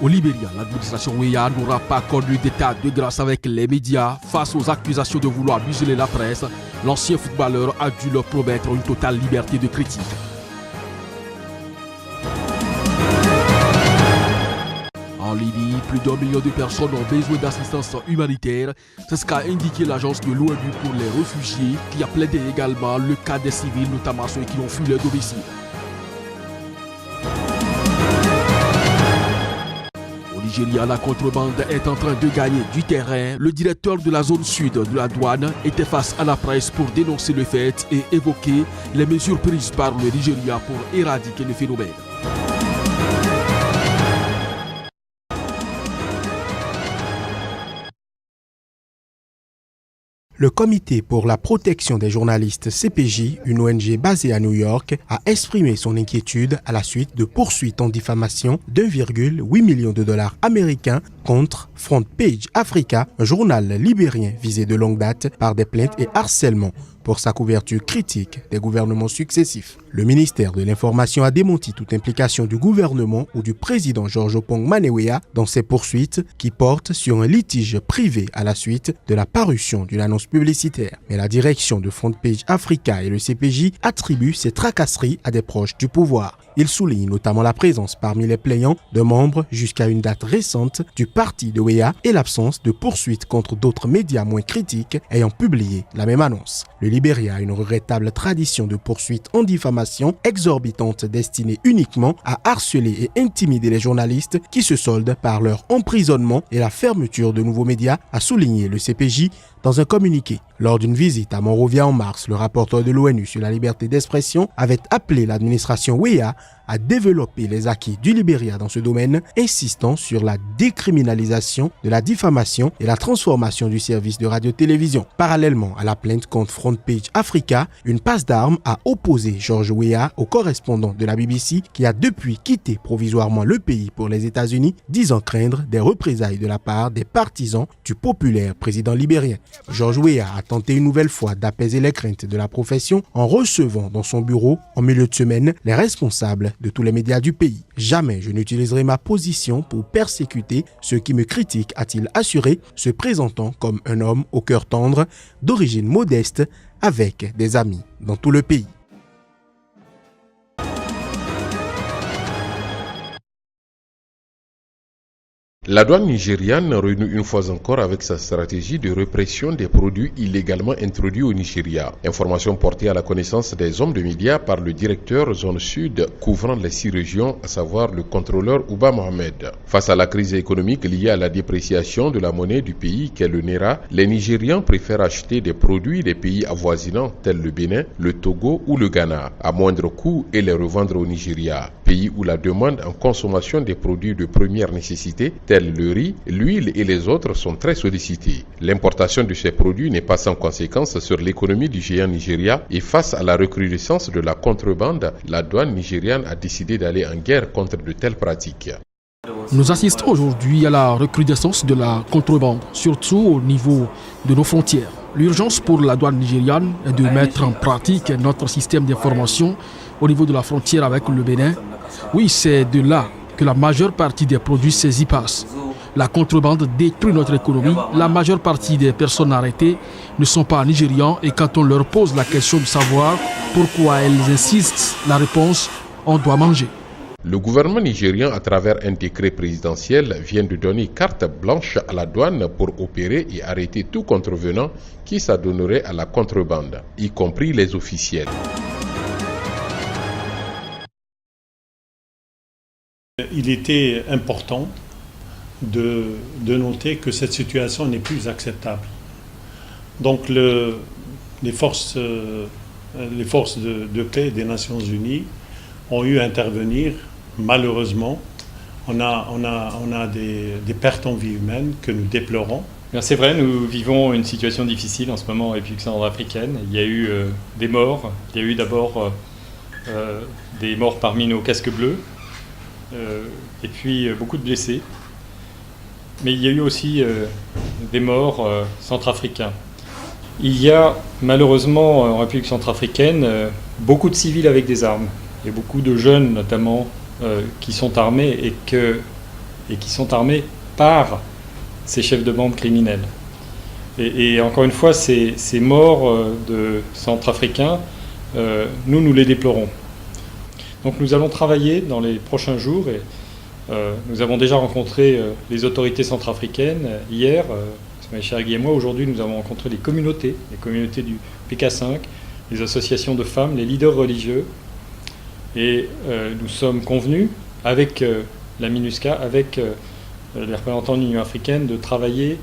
Au Libéria, l'administration Weah n'aura pas connu d'état de grâce avec les médias face aux accusations de vouloir museler la presse. L'ancien footballeur a dû leur promettre une totale liberté de critique. En Libye, plus d'1 million de personnes ont besoin d'assistance humanitaire. C'est ce qu'a indiqué l'agence de l'ONU pour les réfugiés, qui a plaidé également le cas des civils, notamment ceux qui ont fui leur domicile. Au Nigeria, la contrebande est en train de gagner du terrain. Le directeur de la zone sud de la douane était face à la presse pour dénoncer le fait et évoquer les mesures prises par le Nigeria pour éradiquer le phénomène. Le Comité pour la protection des journalistes CPJ, une ONG basée à New York, a exprimé son inquiétude à la suite de poursuites en diffamation d'1,8 million de dollars américains contre Front Page Africa, un journal libérien visé de longue date par des plaintes et harcèlements pour sa couverture critique des gouvernements successifs. Le ministère de l'Information a démenti toute implication du gouvernement ou du président George Oppong Maneweya dans ces poursuites qui portent sur un litige privé à la suite de la parution d'une annonce publicitaire. Mais la direction de Front Page Africa et le CPJ attribuent ces tracasseries à des proches du pouvoir. Il souligne notamment la présence parmi les plaignants de membres jusqu'à une date récente du parti de Weah et l'absence de poursuites contre d'autres médias moins critiques ayant publié la même annonce. Le Libéria a une regrettable tradition de poursuites en diffamation exorbitante destinée uniquement à harceler et intimider les journalistes qui se soldent par leur emprisonnement et la fermeture de nouveaux médias, a souligné le CPJ dans un communiqué. Lors d'une visite à Monrovia en mars, le rapporteur de l'ONU sur la liberté d'expression avait appelé l'administration Weah à développer les acquis du Libéria dans ce domaine, insistant sur la décriminalisation de la diffamation et la transformation du service de radio-télévision. Parallèlement à la plainte contre Front Page Africa, une passe d'armes a opposé George Weah au correspondant de la BBC qui a depuis quitté provisoirement le pays pour les États-Unis, disant craindre des représailles de la part des partisans du populaire président libérien. George Weah a tenté une nouvelle fois d'apaiser les craintes de la profession en recevant dans son bureau, en milieu de semaine, les responsables de tous les médias du pays. Jamais je n'utiliserai ma position pour persécuter ceux qui me critiquent, a-t-il assuré, se présentant comme un homme au cœur tendre, d'origine modeste, avec des amis dans tout le pays. La douane nigériane renoue une fois encore avec sa stratégie de répression des produits illégalement introduits au Nigeria. Information portée à la connaissance des hommes de médias par le directeur zone sud couvrant les 6 régions, à savoir le contrôleur Ouba Mohamed. Face à la crise économique liée à la dépréciation de la monnaie du pays qu'est le Naira, les Nigérians préfèrent acheter des produits des pays avoisinants tels le Bénin, le Togo ou le Ghana à moindre coût et les revendre au Nigeria, pays où la demande en consommation des produits de première nécessité tels le riz, l'huile et les autres sont très sollicités. L'importation de ces produits n'est pas sans conséquence sur l'économie du géant Nigeria et face à la recrudescence de la contrebande, la douane nigériane a décidé d'aller en guerre contre de telles pratiques. Nous assistons aujourd'hui à la recrudescence de la contrebande, surtout au niveau de nos frontières. L'urgence pour la douane nigériane est de mettre en pratique notre système d'information au niveau de la frontière avec le Bénin. Oui, c'est de là que la majeure partie des produits saisis passe. La contrebande détruit notre économie. La majeure partie des personnes arrêtées ne sont pas nigérians et quand on leur pose la question de savoir pourquoi elles insistent, la réponse, on doit manger. Le gouvernement nigérian, à travers un décret présidentiel, vient de donner carte blanche à la douane pour opérer et arrêter tout contrevenant qui s'adonnerait à la contrebande, y compris les officiels. Il était important de noter que cette situation n'est plus acceptable. Donc les forces de paix des Nations Unies ont eu à intervenir. Malheureusement, on a des pertes en vie humaine que nous déplorons. C'est vrai, nous vivons une situation difficile en ce moment en République centrafricaine. Il y a eu des morts. Il y a eu d'abord des morts parmi nos casques bleus. Et puis beaucoup de blessés. Mais il y a eu aussi des morts centrafricains. Il y a malheureusement en République centrafricaine beaucoup de civils avec des armes. Il y a beaucoup de jeunes notamment qui sont armés et que et qui sont armés par ces chefs de bande criminels. Et encore une fois, ces morts de Centrafricains, nous les déplorons. Donc nous allons travailler dans les prochains jours et nous avons déjà rencontré les autorités centrafricaines hier, mes chers Guy et moi. Aujourd'hui, nous avons rencontré les communautés du PK5, les associations de femmes, les leaders religieux. Et nous sommes convenus avec la MINUSCA, avec les représentants de l'Union africaine, de travailler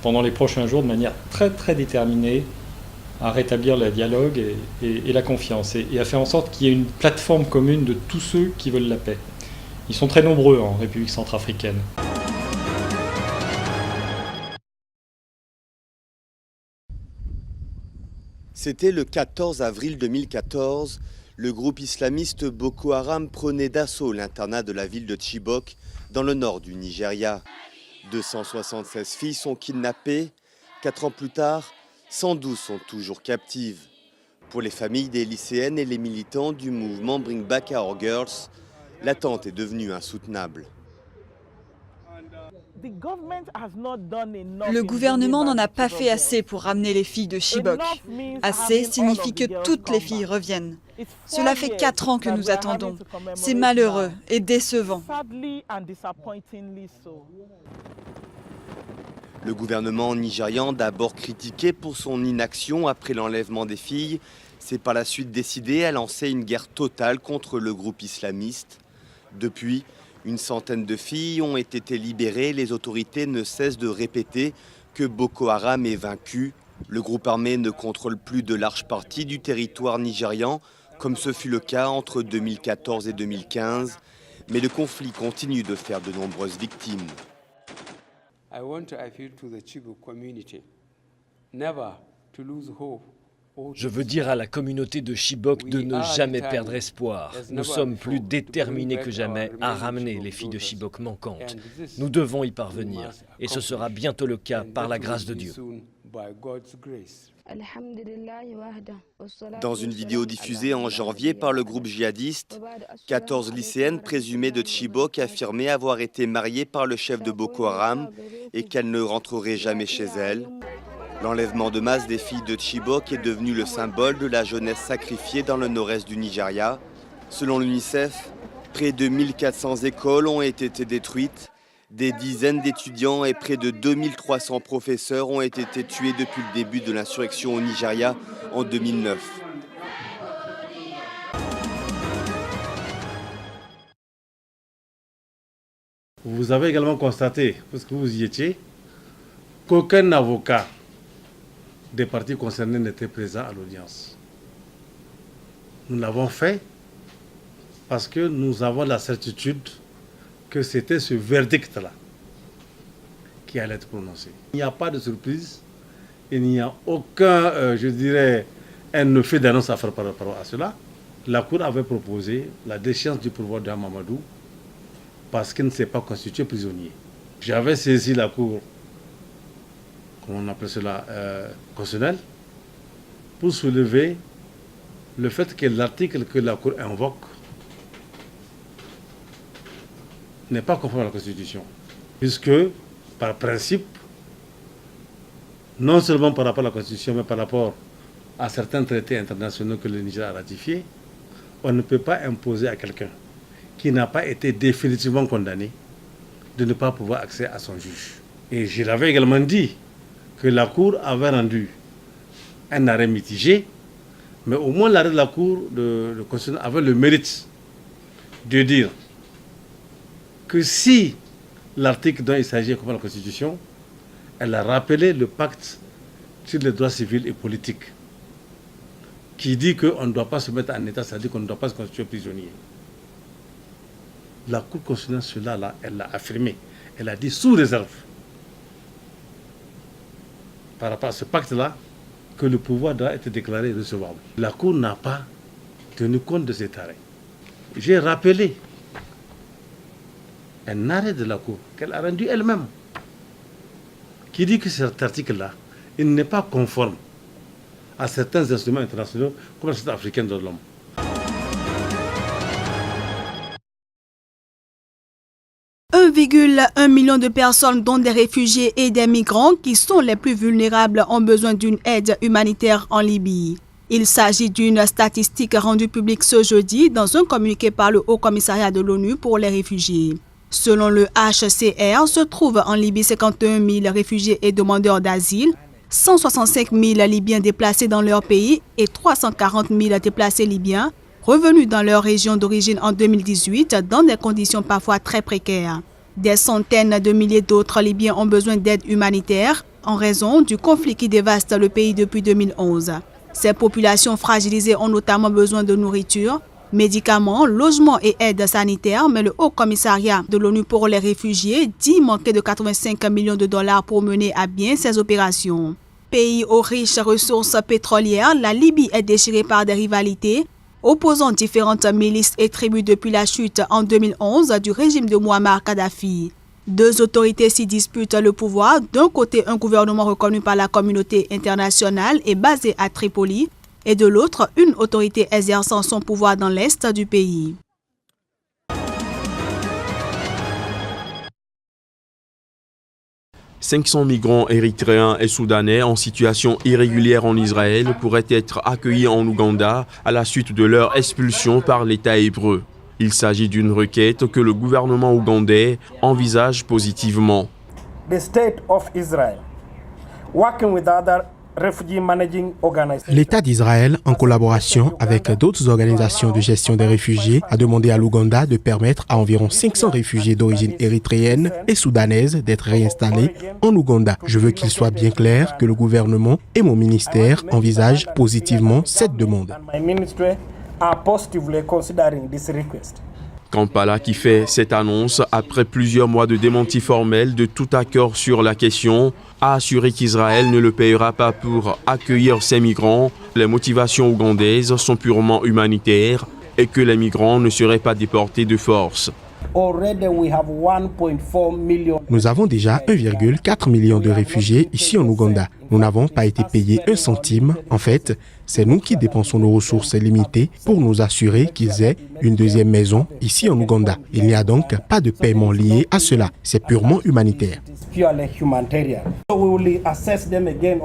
pendant les prochains jours de manière très très déterminée à rétablir le dialogue et la confiance et à faire en sorte qu'il y ait une plateforme commune de tous ceux qui veulent la paix. Ils sont très nombreux en République centrafricaine. C'était le 14 avril 2014. Le groupe islamiste Boko Haram prenait d'assaut l'internat de la ville de Chibok, dans le nord du Nigeria. 276 filles sont kidnappées. 4 ans plus tard, 112 sont toujours captives. Pour les familles des lycéennes et les militants du mouvement Bring Back Our Girls, l'attente est devenue insoutenable. Le gouvernement n'en a pas fait assez pour ramener les filles de Chibok. Assez signifie que toutes les filles reviennent. Cela fait 4 ans que nous attendons. C'est malheureux et décevant. Le gouvernement nigérian, d'abord critiqué pour son inaction après l'enlèvement des filles, s'est par la suite décidé à lancer une guerre totale contre le groupe islamiste. Depuis, une centaine de filles ont été libérées. Les autorités ne cessent de répéter que Boko Haram est vaincu. Le groupe armé ne contrôle plus de larges parties du territoire nigérian, comme ce fut le cas entre 2014 et 2015. Mais le conflit continue de faire de nombreuses victimes. I want to appeal to the Chibok community never to lose hope. Je veux dire à la communauté de Chibok de ne jamais perdre espoir. Nous sommes plus déterminés que jamais à ramener les filles de Chibok manquantes. Nous devons y parvenir et ce sera bientôt le cas par la grâce de Dieu. Dans une vidéo diffusée en janvier par le groupe djihadiste, 14 lycéennes présumées de Chibok affirmaient avoir été mariées par le chef de Boko Haram et qu'elles ne rentreraient jamais chez elles. L'enlèvement de masse des filles de Chibok est devenu le symbole de la jeunesse sacrifiée dans le nord-est du Nigeria. Selon l'UNICEF, près de 1400 écoles ont été détruites. Des dizaines d'étudiants et près de 2300 professeurs ont été tués depuis le début de l'insurrection au Nigeria en 2009. Vous avez également constaté, parce que vous y étiez, qu'aucun avocat des parties concernées n'était présent à l'audience. Nous l'avons fait parce que nous avons la certitude que c'était ce verdict-là qui allait être prononcé. Il n'y a pas de surprise, il n'y a aucun, un fait d'annonce à faire par rapport à cela. La Cour avait proposé la déchéance du pouvoir de Mamadou parce qu'il ne s'est pas constitué prisonnier. J'avais saisi la Cour, comment on appelle cela, constitutionnelle, pour soulever le fait que l'article que la Cour invoque n'est pas conforme à la Constitution. Puisque, par principe, non seulement par rapport à la Constitution, mais par rapport à certains traités internationaux que le Niger a ratifiés, on ne peut pas imposer à quelqu'un qui n'a pas été définitivement condamné de ne pas pouvoir accéder à son juge. Et je l'avais également dit que la Cour avait rendu un arrêt mitigé, mais au moins l'arrêt de la Cour de Constitution avait le mérite de dire que si l'article dont il s'agit est conforme à la Constitution, elle a rappelé le pacte sur les droits civils et politiques qui dit qu'on ne doit pas se mettre en état, c'est-à-dire qu'on ne doit pas se constituer prisonnier. La Cour constitutionnelle, cela-là, elle l'a affirmé. Elle a dit sous réserve, par rapport à ce pacte-là, que le pouvoir doit être déclaré recevable. La Cour n'a pas tenu compte de cet arrêt. J'ai rappelé un arrêt de la Cour qu'elle a rendu elle-même, qui dit que cet article-là, il n'est pas conforme à certains instruments internationaux comme la Société africaine de l'homme. Un 1,1 million de personnes, dont des réfugiés et des migrants qui sont les plus vulnérables, ont besoin d'une aide humanitaire en Libye. Il s'agit d'une statistique rendue publique ce jeudi dans un communiqué par le Haut Commissariat de l'ONU pour les réfugiés. Selon le HCR, se trouvent en Libye 51 000 réfugiés et demandeurs d'asile, 165 000 Libyens déplacés dans leur pays et 340 000 déplacés libyens revenus dans leur région d'origine en 2018 dans des conditions parfois très précaires. Des centaines de milliers d'autres Libyens ont besoin d'aide humanitaire en raison du conflit qui dévaste le pays depuis 2011. Ces populations fragilisées ont notamment besoin de nourriture, médicaments, logements et aides sanitaires, mais le Haut Commissariat de l'ONU pour les réfugiés dit manquer de 85 millions de dollars pour mener à bien ces opérations. Pays aux riches ressources pétrolières, la Libye est déchirée par des rivalités opposant différentes milices et tribus depuis la chute en 2011 du régime de Mouammar Kadhafi. Deux autorités s'y disputent le pouvoir. D'un côté, un gouvernement reconnu par la communauté internationale et basé à Tripoli, et de l'autre, une autorité exerçant son pouvoir dans l'est du pays. « 500 migrants érythréens et soudanais en situation irrégulière en Israël pourraient être accueillis en Ouganda à la suite de leur expulsion par l'État hébreu. Il s'agit d'une requête que le gouvernement ougandais envisage positivement. L'État d'Israël, en collaboration avec d'autres organisations de gestion des réfugiés, a demandé à l'Ouganda de permettre à environ 500 réfugiés d'origine érythréenne et soudanaise d'être réinstallés en Ouganda. Je veux qu'il soit bien clair que le gouvernement et mon ministère envisagent positivement cette demande. Kampala qui fait cette annonce après plusieurs mois de démenti formel de tout accord sur la question a assuré qu'Israël ne le payera pas pour accueillir ces migrants. Les motivations ougandaises sont purement humanitaires et que les migrants ne seraient pas déportés de force. Nous avons déjà 1,4 million de réfugiés ici en Ouganda. Nous n'avons pas été payés un centime. En fait, c'est nous qui dépensons nos ressources limitées pour nous assurer qu'ils aient une deuxième maison ici en Ouganda. Il n'y a donc pas de paiement lié à cela. C'est purement humanitaire.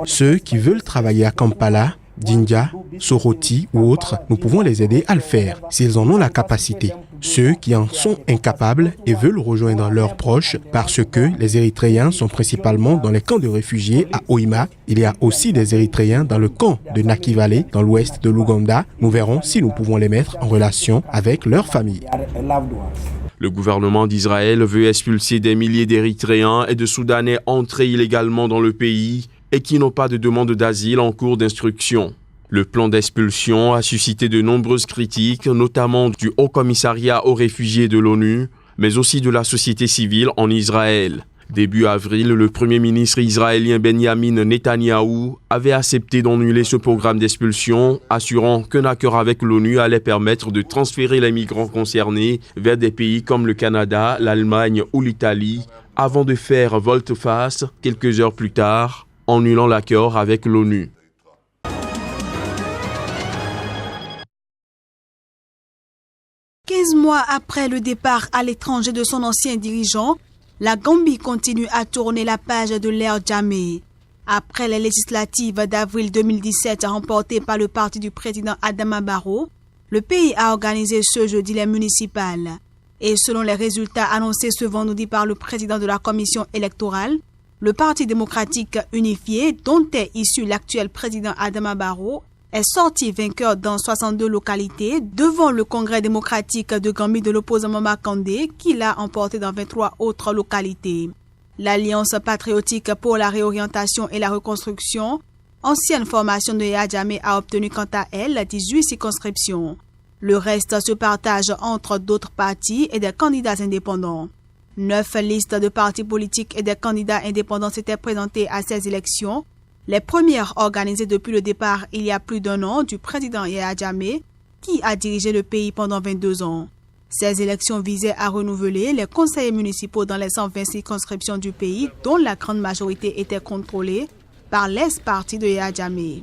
Ceux qui veulent travailler à Kampala, Jinja, Soroti ou autres, nous pouvons les aider à le faire s'ils en ont la capacité. Ceux qui en sont incapables et veulent rejoindre leurs proches parce que les Érythréens sont principalement dans les camps de réfugiés à Hoima. Il y a aussi des Érythréens dans le camp de Nakivale dans l'ouest de l'Ouganda. Nous verrons si nous pouvons les mettre en relation avec leurs familles. Le gouvernement d'Israël veut expulser des milliers d'Érythréens et de Soudanais entrés illégalement dans le pays et qui n'ont pas de demande d'asile en cours d'instruction. Le plan d'expulsion a suscité de nombreuses critiques, notamment du Haut Commissariat aux réfugiés de l'ONU, mais aussi de la société civile en Israël. Début avril, le Premier ministre israélien Benjamin Netanyahou avait accepté d'annuler ce programme d'expulsion, assurant qu'un accord avec l'ONU allait permettre de transférer les migrants concernés vers des pays comme le Canada, l'Allemagne ou l'Italie, avant de faire volte-face quelques heures plus tard, annulant l'accord avec l'ONU. Mois après le départ à l'étranger de son ancien dirigeant, la Gambie continue à tourner la page de l'ère Jammeh. Après les législatives d'avril 2017 remportées par le parti du président Adama Barrow, le pays a organisé ce jeudi les municipales. Et selon les résultats annoncés ce vendredi par le président de la commission électorale, le Parti démocratique unifié, dont est issu l'actuel président Adama Barrow, est sorti vainqueur dans 62 localités devant le Congrès démocratique de Gambie de l'opposant Mama Kandeh qui l'a emporté dans 23 autres localités. L'Alliance patriotique pour la réorientation et la reconstruction, ancienne formation de Yahya Jammeh, a obtenu quant à elle 18 circonscriptions. Le reste se partage entre d'autres partis et des candidats indépendants. 9 listes de partis politiques et des candidats indépendants s'étaient présentés à ces élections, les premières organisées depuis le départ il y a plus d'un an du président Yahya Jammeh, qui a dirigé le pays pendant 22 ans. Ces élections visaient à renouveler les conseillers municipaux dans les 120 circonscriptions du pays, dont la grande majorité était contrôlée par l'ex-parti de Yahya Jammeh.